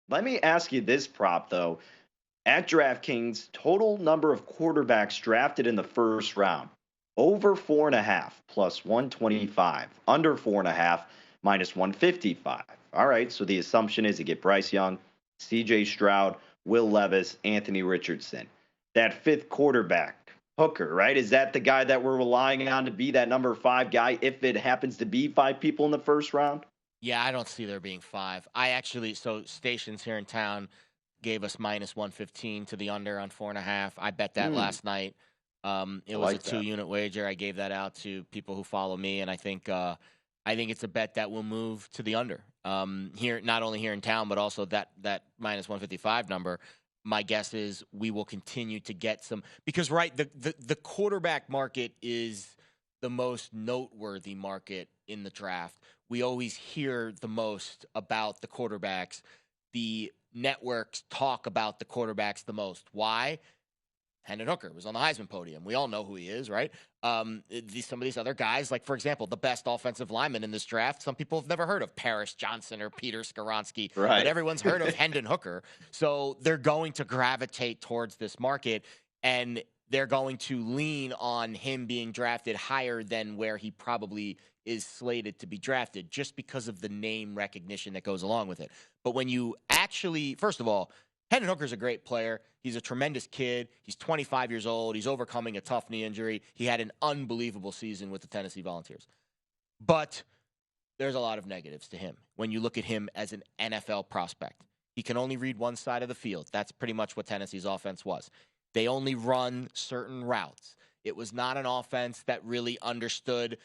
Let me ask you this prop, though. At DraftKings, total number of quarterbacks drafted in the first round over 4.5 plus 125, under 4.5 minus 155. All right, so the assumption is you get Bryce Young, CJ Stroud, Will Levis, Anthony Richardson. That fifth quarterback, Hooker, right? Is that the guy that we're relying on to be that number five guy if it happens to be five people in the first round? Yeah, I don't see there being five. So stations here in town gave us minus 115 to the under on 4.5. I bet that Hmm, last night. It I was a like that. 2 unit wager. I gave that out to people who follow me, and I think it's a bet that will move to the under. Here, not only here in town, but also that minus 155 number. My guess is we will continue to get some because right the quarterback market is the most noteworthy market in the draft. We always hear the most about the quarterbacks. The networks talk about the quarterbacks the most. Why? Hendon Hooker was on the Heisman podium. We all know who he is, right? Some of these other guys, like, for example, the best offensive lineman in this draft, some people have never heard of Paris Johnson or Peter Skoronsky, but Right. everyone's heard of Hendon Hooker. So they're going to gravitate towards this market, and they're going to lean on him being drafted higher than where he probably is slated to be drafted just because of the name recognition that goes along with it. But when you actually, first of all, Hendon Hooker's a great player. He's a tremendous kid. He's 25 years old. He's overcoming a tough knee injury. He had an unbelievable season with the Tennessee Volunteers. But there's a lot of negatives to him when you look at him as an NFL prospect. He can only read one side of the field. That's pretty much what Tennessee's offense was. They only run certain routes. It was not an offense that really understood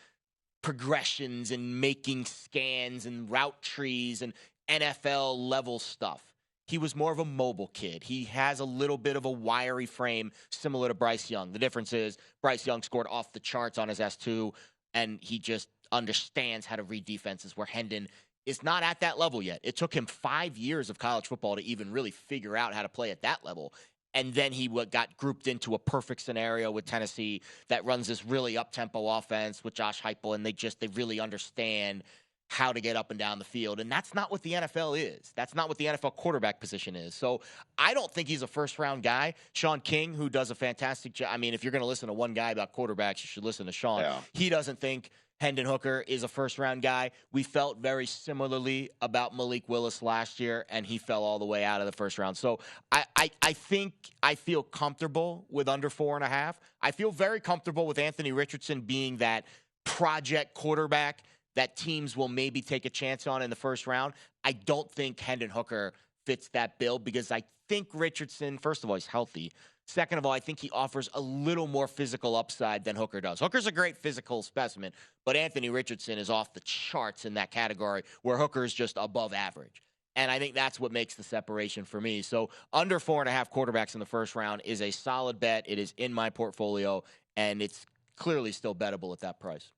progressions and making scans and route trees and NFL level stuff. He was more of a mobile kid. He has a little bit of a wiry frame similar to Bryce Young. The difference is Bryce Young scored off the charts on his S2, and he just understands how to read defenses, where Hendon is not at that level yet. It took him 5 years of college football to even really figure out how to play at that level. And then he got grouped into a perfect scenario with Tennessee that runs this really up-tempo offense with Josh Heupel, and they really understand how to get up and down the field. And that's not what the NFL is. That's not what the NFL quarterback position is. So I don't think he's a first-round guy. Sean King, who does a fantastic job. I mean, if you're going to listen to one guy about quarterbacks, you should listen to Sean. Yeah. He doesn't think Hendon Hooker is a first-round guy. We felt very similarly about Malik Willis last year, and he fell all the way out of the first round. So I think I feel comfortable with under 4.5. I feel very comfortable with Anthony Richardson being that project quarterback that teams will maybe take a chance on in the first round. I don't think Hendon Hooker fits that bill because I think Richardson, first of all, he's healthy. Second of all, I think he offers a little more physical upside than Hooker does. Hooker's a great physical specimen, but Anthony Richardson is off the charts in that category where Hooker is just above average. And I think that's what makes the separation for me. So under 4.5 quarterbacks in the first round is a solid bet. It is in my portfolio, and it's clearly still bettable at that price.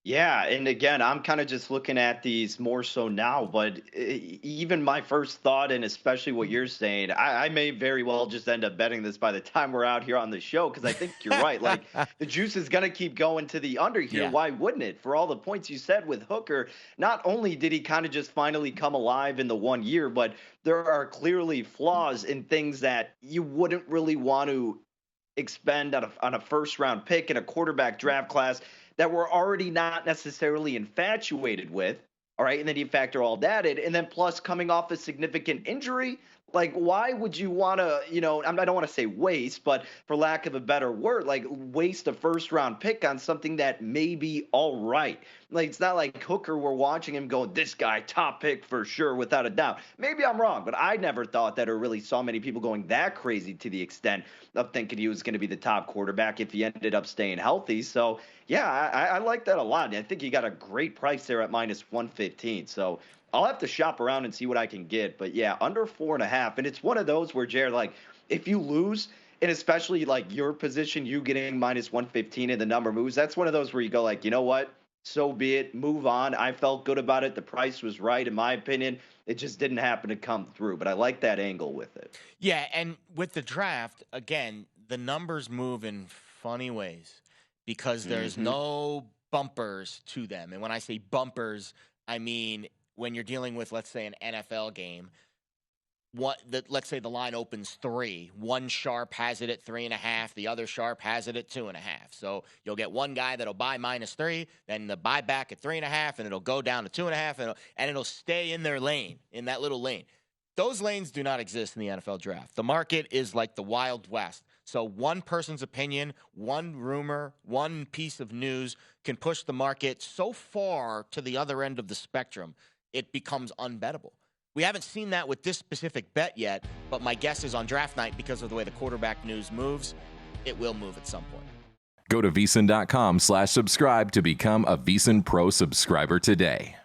Yeah, and again, I'm kind of just looking at these more so now, but even my first thought, and especially what you're saying, I may very well just end up betting this by the time we're out here on the show because I think you're right. Like the juice is going to keep going to the under here. Yeah. Why wouldn't it? For all the points you said with Hooker, not only did he kind of just finally come alive in the 1 year, but there are clearly flaws in things that you wouldn't really want to expend on a first round pick in a quarterback draft class that we're already not necessarily infatuated with. All right. And then you factor all that in. And then plus coming off a significant injury, like why would you want to, I don't want to say waste, but for lack of a better word, like waste a first round pick on something that may be all right. Like it's not like Hooker, we're watching him going, this guy top pick for sure, without a doubt. Maybe I'm wrong, but I never thought that or really saw many people going that crazy to the extent of thinking he was going to be the top quarterback if he ended up staying healthy. So yeah, I like that a lot. I think you got a great price there at minus 115. So I'll have to shop around and see what I can get. But yeah, under 4.5. And it's one of those where, Jared, like, if you lose, and especially like your position, you getting minus 115 and the number moves, that's one of those where you go, like, you know what? So be it. Move on. I felt good about it. The price was right, in my opinion. It just didn't happen to come through. But I like that angle with it. Yeah, and with the draft, again, the numbers move in funny ways because there's Hmm. no bumpers to them. And when I say bumpers, I mean when you're dealing with, let's say, an NFL game, let's say the line opens 3. One sharp has it at 3.5. The other sharp has it at 2.5. So you'll get one guy that'll buy -3, then the buy back at 3.5, and it'll go down to 2.5, and it'll stay in their lane, in that little lane. Those lanes do not exist in the NFL draft. The market is like the Wild West. So one person's opinion, one rumor, one piece of news can push the market so far to the other end of the spectrum, it becomes unbettable. We haven't seen that with this specific bet yet, but my guess is on draft night, because of the way the quarterback news moves, it will move at some point. Go to VSiN.com/subscribe to become a VSiN Pro subscriber today.